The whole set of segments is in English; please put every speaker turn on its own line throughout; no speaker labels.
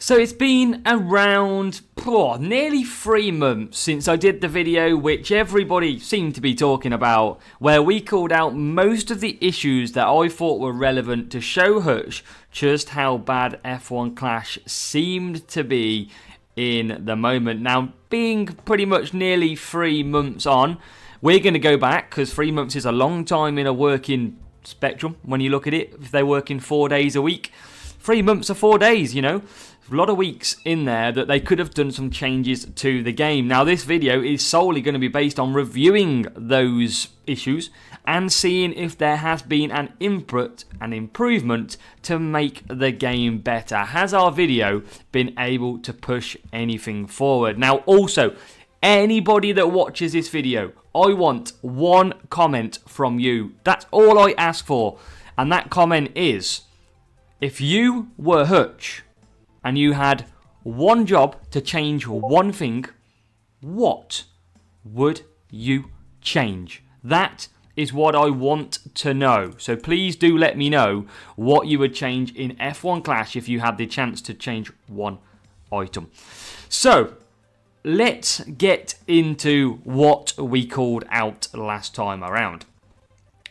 So it's been around nearly 3 months since I did the video which everybody seemed to be talking about, where we called out most of the issues that I thought were relevant to show Hutch just how bad F1 Clash seemed to be in the moment. Now, being pretty much nearly 3 months on, we're going to go back because 3 months is a long time in a working spectrum when you look at it. If they're working 4 days a week, 3 months are 4 days, you know. A lot of weeks in there that they could have done some changes to the game. Now, this video is solely going to be based on reviewing those issues and seeing if there has been an input, an improvement to make the game better. Has our video been able to push anything forward? Now, also, anybody that watches this video, I want one comment from you. That's all I ask for. And that comment is, if you were Hutch and you had one job to change one thing, what would you change? That is what I want to know. So please do let me know what you would change in F1 Clash if you had the chance to change one item. So let's get into what we called out last time around.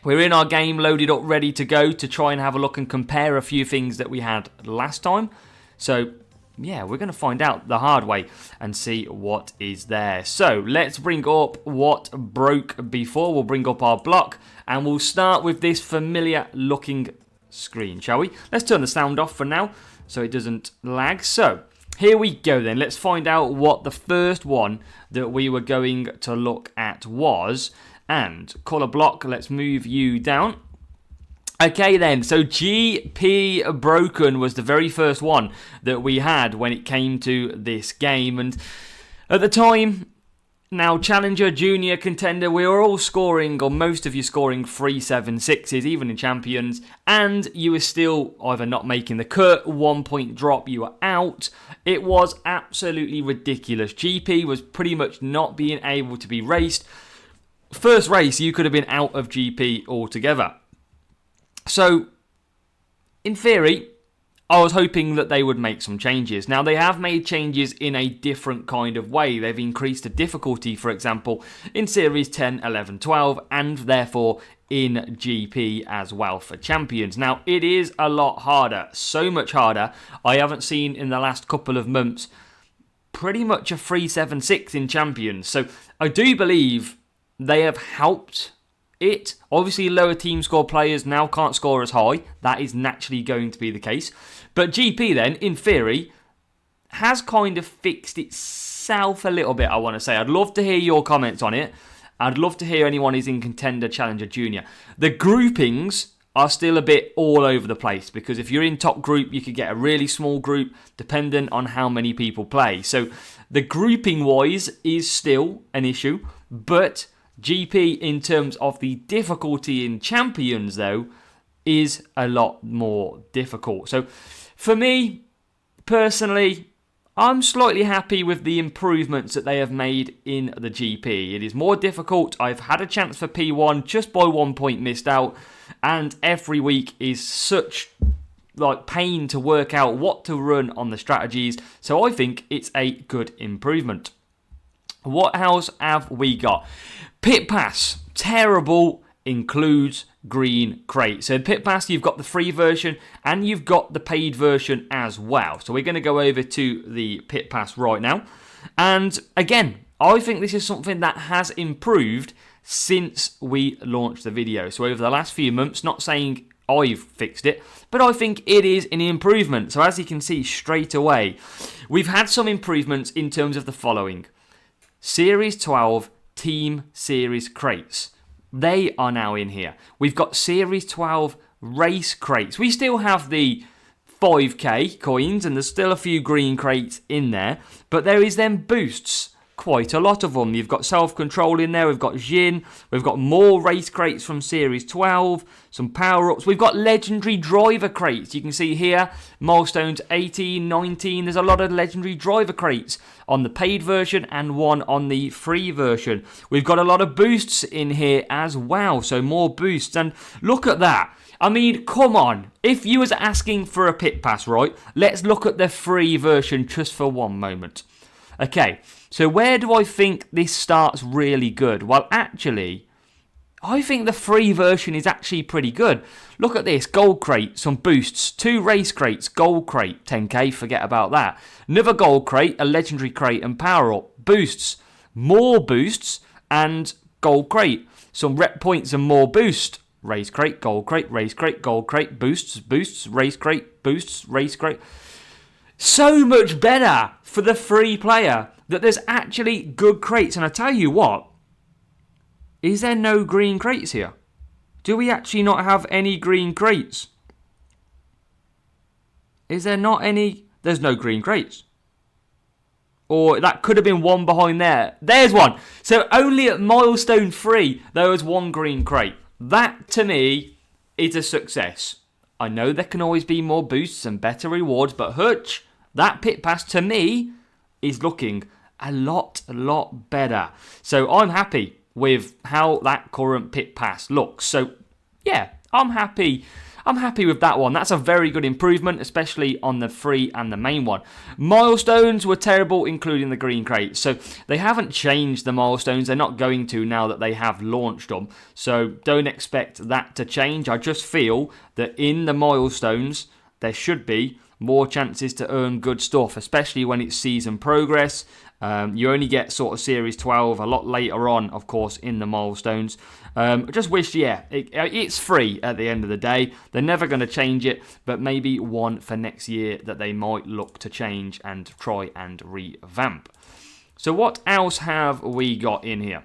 We're in our game, loaded up, ready to go to try and have a look and compare a few things that we had last time. So, yeah, we're going to find out the hard way and see what is there. So, let's bring up what broke before. We'll bring up our block and we'll start with this familiar looking screen, shall we? Let's turn the sound off for now so it doesn't lag. So, here we go then. Let's find out what the first one that we were going to look at was. And colour block, let's move you down. Okay then, so GP Broken was the very first one that we had when it came to this game. And at the time, now Challenger, Junior, Contender, we were all scoring, or most of you scoring 3-7-6s, even in Champions. And you were still either not making the cut, 1 point drop, you were out. It was absolutely ridiculous. GP was pretty much not being able to be raced. First race, you could have been out of GP altogether. So, in theory, I was hoping that they would make some changes. Now, they have made changes in a different kind of way. They've increased the difficulty, for example, in Series 10, 11, 12, and therefore in GP as well for Champions. Now, it is a lot harder, so much harder. I haven't seen in the last couple of months pretty much a 3-7-6 in Champions. So, I do believe they have helped it. Obviously, lower team score players now can't score as high. That is naturally going to be the case. But GP then, in theory, has kind of fixed itself a little bit, I want to say. I'd love to hear your comments on it. I'd love to hear anyone who's in Contender, Challenger, Junior. The groupings are still a bit all over the place, because if you're in top group, you could get a really small group dependent on how many people play. So the grouping-wise is still an issue, but GP, in terms of the difficulty in Champions, though, is a lot more difficult. So, for me, personally, I'm slightly happy with the improvements that they have made in the GP. It is more difficult. I've had a chance for P1 just by 1 point missed out, and every week is such pain to work out what to run on the strategies. So, I think it's a good improvement. What else have we got? Pit Pass, terrible, includes green crate. So Pit Pass, you've got the free version and you've got the paid version as well. So we're going to go over to the Pit Pass right now. And again, I think this is something that has improved since we launched the video. So over the last few months, not saying I've fixed it, but I think it is an improvement. So as you can see straight away, we've had some improvements in terms of the following. Series 12 Team Series crates. They are now in here. We've got Series 12 race crates. We still have the 5k coins and there's still a few green crates in there, but there is then boosts. Quite a lot of them. You've got self-control in there. We've got Jin. We've got more race crates from Series 12. Some power-ups. We've got legendary driver crates. You can see here, milestones 18, 19. There's a lot of legendary driver crates on the paid version and one on the free version. We've got a lot of boosts in here as well. So more boosts. And look at that. I mean, come on. If you was asking for a pit pass, right, let's look at the free version just for one moment. Okay, so where do I think this starts really good? Well, actually, I think the free version is actually pretty good. Look at this, gold crate, some boosts, 2 race crates, gold crate, 10k, forget about that. Another gold crate, a legendary crate and power up, boosts, more boosts and gold crate. Some rep points and more boost. Race crate, gold crate, race crate, gold crate, boosts, race crate, boosts, race crate. So much better for the free player that there's actually good crates. And I tell you what, is there no green crates here? Do we actually not have any green crates? Is there not any? There's no green crates. Or that could have been one behind there. There's one. So only at milestone 3, there was one green crate. That, to me, is a success. I know there can always be more boosts and better rewards, but Hutch, that pit pass, to me, is looking a lot better. So I'm happy with how that current pit pass looks. So, yeah, I'm happy with that one. That's a very good improvement, especially on the free and the main one. Milestones were terrible, including the green crate. So they haven't changed the milestones. They're not going to now that they have launched them. So don't expect that to change. I just feel that in the milestones, there should be more chances to earn good stuff, especially when it's season progress. You only get sort of Series 12 a lot later on, of course, in the milestones. I just wish, it's free at the end of the day. They're never going to change it, but maybe one for next year that they might look to change and try and revamp. So what else have we got in here?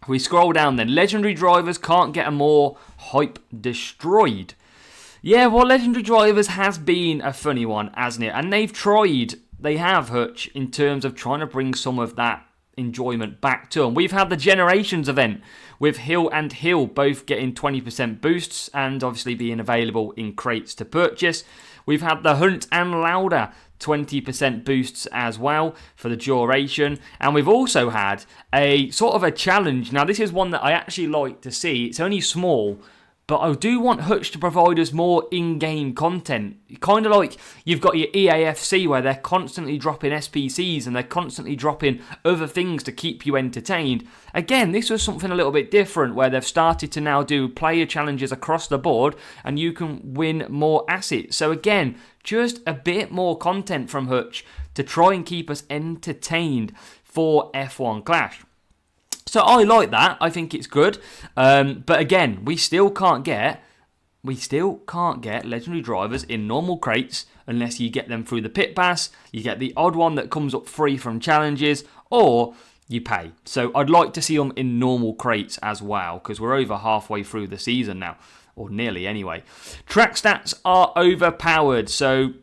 If we scroll down then, legendary drivers can't get a more hype destroyed. Yeah, well, legendary drivers has been a funny one, hasn't it? And they have, Hutch, in terms of trying to bring some of that enjoyment back to them. We've had the Generations event with Hill and Hill both getting 20% boosts and obviously being available in crates to purchase. We've had the Hunt and Lauder 20% boosts as well for the duration. And we've also had a sort of a challenge. Now, this is one that I actually like to see. It's only small, but I do want Hutch to provide us more in-game content. Kind of like you've got your EAFC where they're constantly dropping SPCs and they're constantly dropping other things to keep you entertained. Again, this was something a little bit different where they've started to now do player challenges across the board and you can win more assets. So again, just a bit more content from Hutch to try and keep us entertained for F1 Clash. So I like that. I think it's good. But again, we still can't get legendary drivers in normal crates unless you get them through the pit pass. You get the odd one that comes up free from challenges, or you pay. So I'd like to see them in normal crates as well, because we're over halfway through the season now, or nearly anyway. Track stats are overpowered. So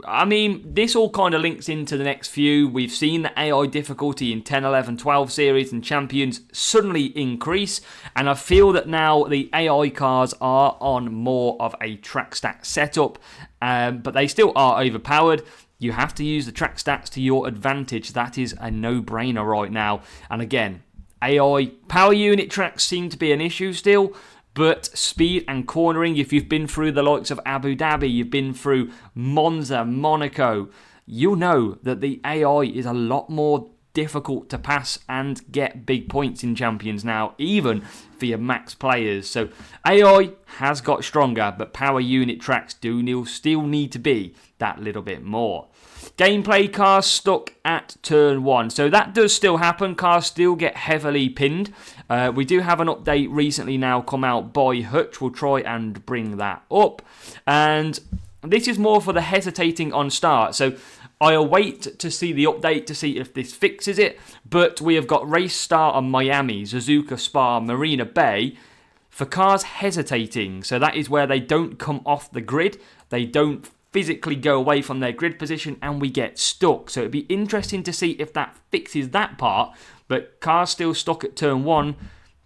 I mean, this all kind of links into the next few. We've seen the AI difficulty in 10, 11, 12 series and champions suddenly increase. And I feel that now the AI cars are on more of a track stat setup. But they still are overpowered. You have to use the track stats to your advantage. That is a no-brainer right now. And again, AI power unit tracks seem to be an issue still. But speed and cornering, if you've been through the likes of Abu Dhabi, you've been through Monza, Monaco, you'll know that the AI is a lot more difficult to pass and get big points in champions now, even for your max players. So AI has got stronger, but power unit tracks do still need to be that little bit more. Gameplay, cars stuck at turn 1. So that does still happen. Cars still get heavily pinned. We do have an update recently now come out by Hutch. We'll try and bring that up. And this is more for the hesitating on start. So I await to see the update to see if this fixes it. But we have got Race Start on Miami, Suzuka Spa, Marina Bay for cars hesitating. So that is where they don't come off the grid. They don't physically go away from their grid position and we get stuck. So it'd be interesting to see if that fixes that part, but cars still stuck at turn 1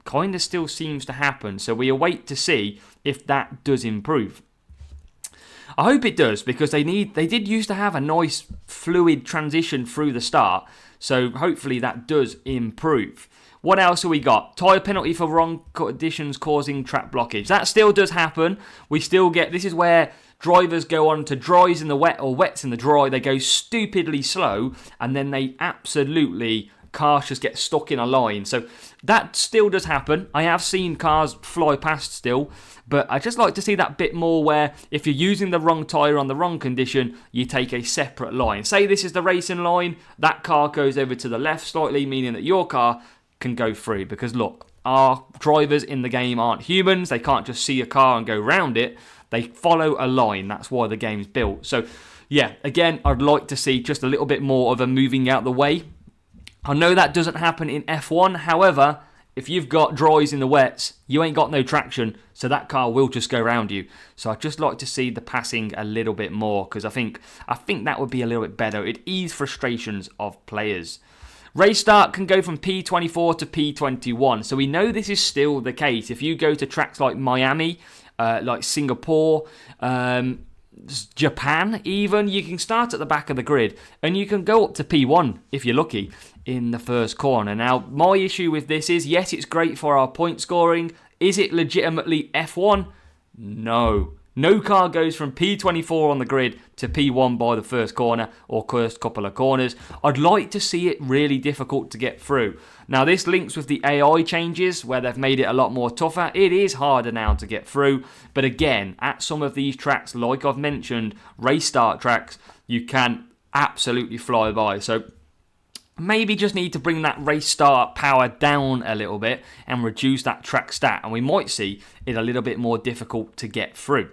kind of still seems to happen. So we await to see if that does improve. I hope it does, because they did used to have a nice fluid transition through the start. So hopefully that does improve. What else have we got? Tyre penalty for wrong conditions causing track blockage. That still does happen. We still get, this is where drivers go on to dries in the wet or wets in the dry. They go stupidly slow and then they absolutely, cars just get stuck in a line. So that still does happen. I have seen cars fly past still, but I just like to see that bit more where if you're using the wrong tyre on the wrong condition, you take a separate line. Say this is the racing line, that car goes over to the left slightly, meaning that your car can go through. Because look, our drivers in the game aren't humans. They can't just see a car and go round it. They follow a line. That's why the game's built. So yeah, again, I'd like to see just a little bit more of a moving out the way. I know that doesn't happen in F1. However, if you've got dries in the wets, you ain't got no traction, so that car will just go around you. So I'd just like to see the passing a little bit more, because I think that would be a little bit better. It'd ease frustrations of players. Race start can go from P24 to P21, so we know this is still the case. If you go to tracks like Miami, like Singapore, Japan even, you can start at the back of the grid and you can go up to P1 if you're lucky in the first corner. Now, my issue with this is, yes, it's great for our point scoring. Is it legitimately F1? No. No car goes from P24 on the grid to P1 by the first corner or first couple of corners. I'd like to see it really difficult to get through. Now, this links with the AI changes where they've made it a lot more tougher. It is harder now to get through. But again, at some of these tracks, like I've mentioned, race start tracks, you can absolutely fly by. So maybe just need to bring that race start power down a little bit and reduce that track stat. And we might see it a little bit more difficult to get through.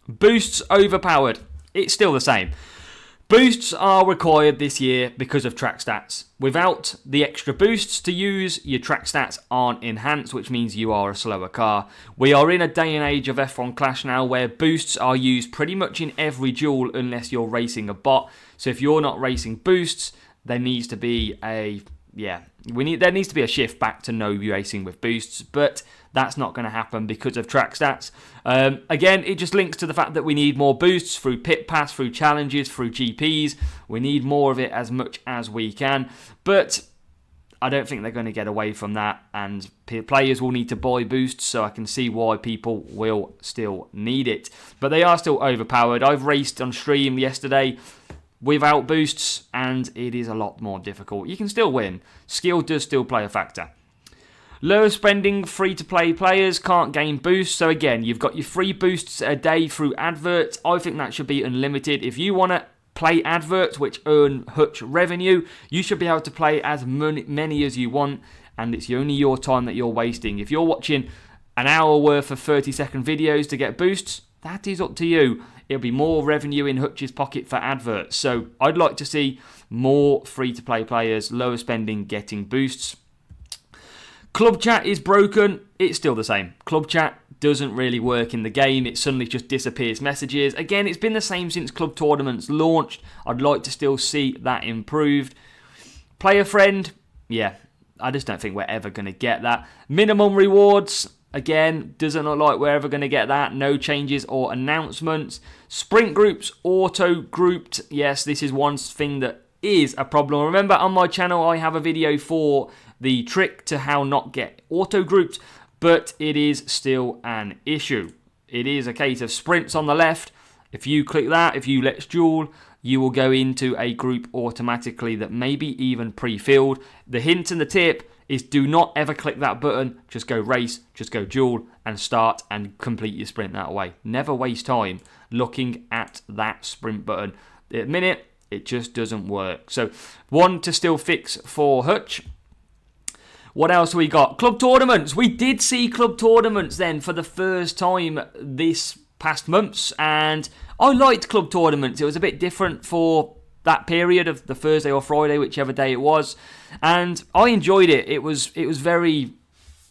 Boosts overpowered. It's still the same. Boosts are required this year because of track stats. Without the extra boosts to use, your track stats aren't enhanced, which means you are a slower car. We are in a day and age of F1 Clash now where boosts are used pretty much in every duel unless you're racing a bot. So if you're not racing boosts, there needs to be a shift back to no racing with boosts, but that's not going to happen because of track stats. Again, it just links to the fact that we need more boosts through pit pass, through challenges, through GPs. We need more of it as much as we can, but I don't think they're going to get away from that, and players will need to buy boosts, so I can see why people will still need it. But they are still overpowered. I've raced on stream yesterday without boosts, and it is a lot more difficult. You can still win. Skill does still play a factor. Lower spending free-to-play players can't gain boosts. So again, you've got your free boosts a day through adverts. I think that should be unlimited. If you want to play adverts which earn hutch revenue, you should be able to play as many as you want, and it's only your time that you're wasting. If you're watching an hour worth of 30-second videos to get boosts, that is up to you. It'll be more revenue in Hutch's pocket for adverts. So I'd like to see more free-to-play players, lower spending, getting boosts. Club chat is broken. It's still the same. Club chat doesn't really work in the game. It suddenly just disappears messages. Again, it's been the same since club tournaments launched. I'd like to still see that improved. Player friend, yeah, I just don't think we're ever going to get that. Minimum rewards, again, doesn't look like we're ever going to get that. No changes or announcements. Sprint groups, auto-grouped. Yes, this is one thing that is a problem. Remember, on my channel, I have a video for the trick to how not get auto-grouped, but it is still an issue. It is a case of sprints on the left. If you click that, if you let's duel, you will go into a group automatically that may be even pre-filled. The hint and the tip is do not ever click that button. Just go race, just go duel and start and complete your sprint that way. Never waste time looking at that sprint button. At the minute, it just doesn't work. So one to still fix for Hutch. What else we got? Club tournaments. We did see club tournaments then for the first time this past months, and I liked club tournaments. It was a bit different for that period of the Thursday or Friday, whichever day it was, and I enjoyed it. It was very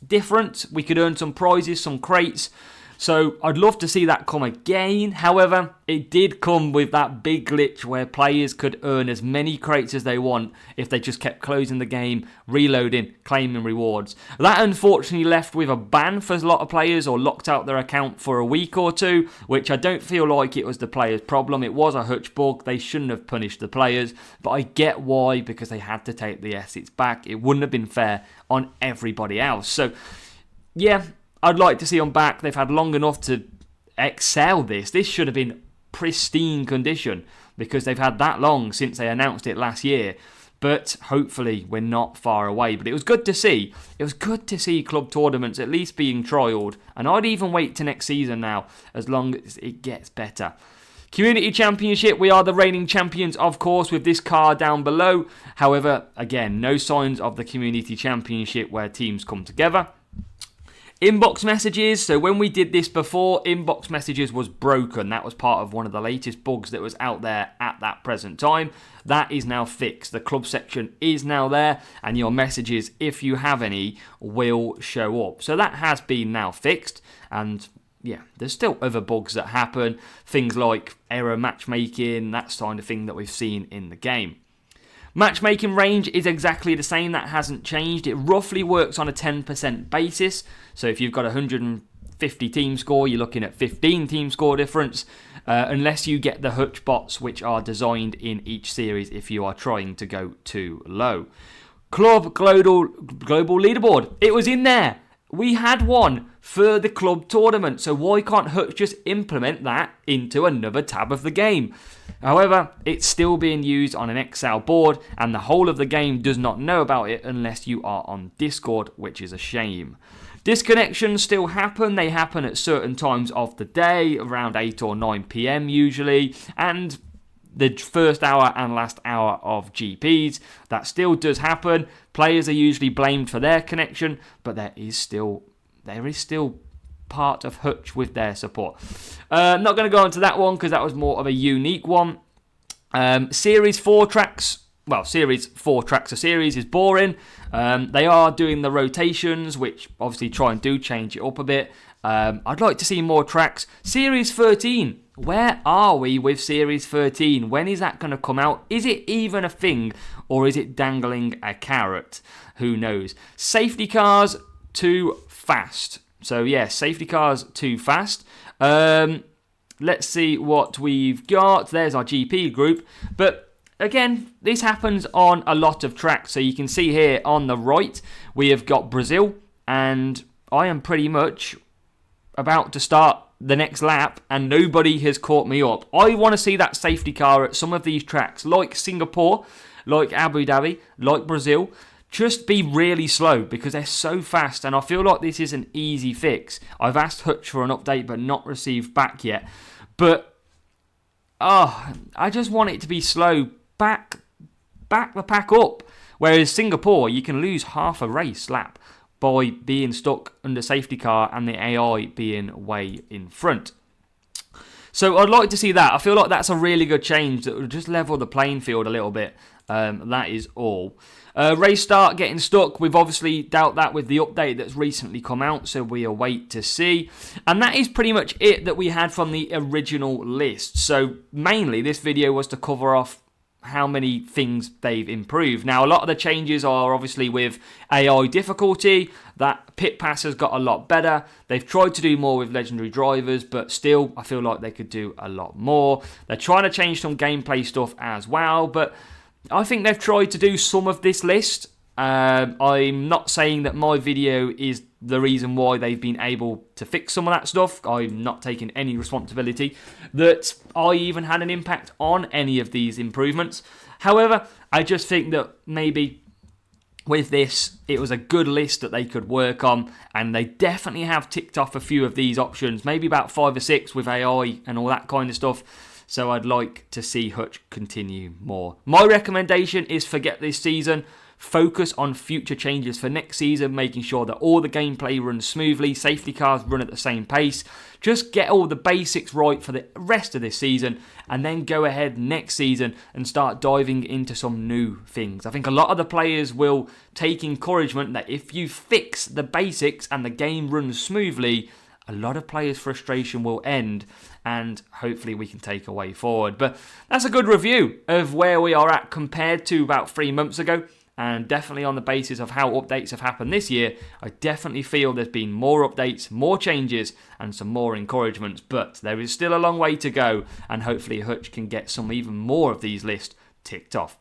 different. We could earn some prizes, some crates, So I'd love to see that come again. However, it did come with that big glitch where players could earn as many crates as they want if they just kept closing the game, reloading, claiming rewards. That unfortunately left with a ban for a lot of players, or locked out their account for a week or two, which I don't feel like it was the players' problem. It was a hutch bug. They shouldn't have punished the players, but I get why, because they had to take the assets back. It wouldn't have been fair on everybody else. So, yeah, I'd like to see them back. They've had long enough to excel this. This should have been pristine condition because they've had that long since they announced it last year. But hopefully we're not far away. But it was good to see. It was good to see club tournaments at least being trialled. And I'd even wait to next season now, as long as it gets better. Community Championship, we are the reigning champions, of course, with this card down below. However, again, no signs of the Community Championship where teams come together. Inbox messages, so when we did this before, inbox messages was broken. That was part of one of the latest bugs that was out there at that present time. That is now fixed. The club section is now there, and your messages, if you have any, will show up. So that has been now fixed, and yeah, there's still other bugs that happen. Things like error matchmaking, that kind of thing that we've seen in the game. Matchmaking range is exactly the same, that hasn't changed. It roughly works on a 10% basis. So if you've got 150 team score, you're looking at 15 team score difference, unless you get the hutch bots, which are designed in each series if you are trying to go too low. Club global leaderboard, it was in there. We had one for the club tournament, so why can't Hutch just implement that into another tab of the game? However, it's still being used on an Excel board, and the whole of the game does not know about it unless you are on Discord, which is a shame. Disconnections still happen. They happen at certain times of the day, around 8 or 9 PM usually, and the first hour and last hour of GPs. That still does happen. Players are usually blamed for their connection, but there is still part of Hutch with their support. Not going to go into that one because that was more of a unique one. Series 4 tracks. Well, Series 4 tracks a series is boring. They are doing the rotations, which obviously try and do change it up a bit. I'd like to see more tracks. Series 13. Where are we with Series 13? When is that going to come out? Is it even a thing, or is it dangling a carrot? Who knows? Safety cars, too fast. So, yeah, safety cars, too fast. Let's see what we've got. There's our GP group. But, again, this happens on a lot of tracks. So, you can see here on the right, we have got Brazil. And I am pretty much about to start the next lap, and nobody has caught me up. I want to see that safety car at some of these tracks, like Singapore, like Abu Dhabi, like Brazil, just be really slow because they're so fast, and I feel like this is an easy fix. I've asked Hutch for an update but not received back yet. But, I just want it to be slow. Back the pack up. Whereas Singapore, you can lose half a race lap by being stuck under safety car and the AI being way in front. So I'd like to see that. I feel like that's a really good change that will just level the playing field a little bit. That is all. Race start getting stuck. We've obviously dealt that with the update that's recently come out, so we await to see. And that is pretty much it that we had from the original list. So mainly this video was to cover off how many things they've improved. Now, a lot of the changes are obviously with AI difficulty. That pit pass has got a lot better. They've tried to do more with legendary drivers, but still, I feel like they could do a lot more. They're trying to change some gameplay stuff as well, but I think they've tried to do some of this list. I'm not saying that my video is the reason why they've been able to fix some of that stuff. I'm not taking any responsibility that I even had an impact on any of these improvements. However, I just think that maybe with this, it was a good list that they could work on, and they definitely have ticked off a few of these options, maybe about 5 or 6 with AI and all that kind of stuff. So I'd like to see Hutch continue more. My recommendation is forget this season. Focus on future changes for next season, making sure that all the gameplay runs smoothly, safety cars run at the same pace. Just get all the basics right for the rest of this season, and then go ahead next season and start diving into some new things. I think a lot of the players will take encouragement that if you fix the basics and the game runs smoothly, a lot of players' frustration will end, and hopefully we can take a way forward. But that's a good review of where we are at compared to about 3 months ago. And definitely on the basis of how updates have happened this year, I definitely feel there's been more updates, more changes, and some more encouragements. But there is still a long way to go, and hopefully Hutch can get some even more of these lists ticked off.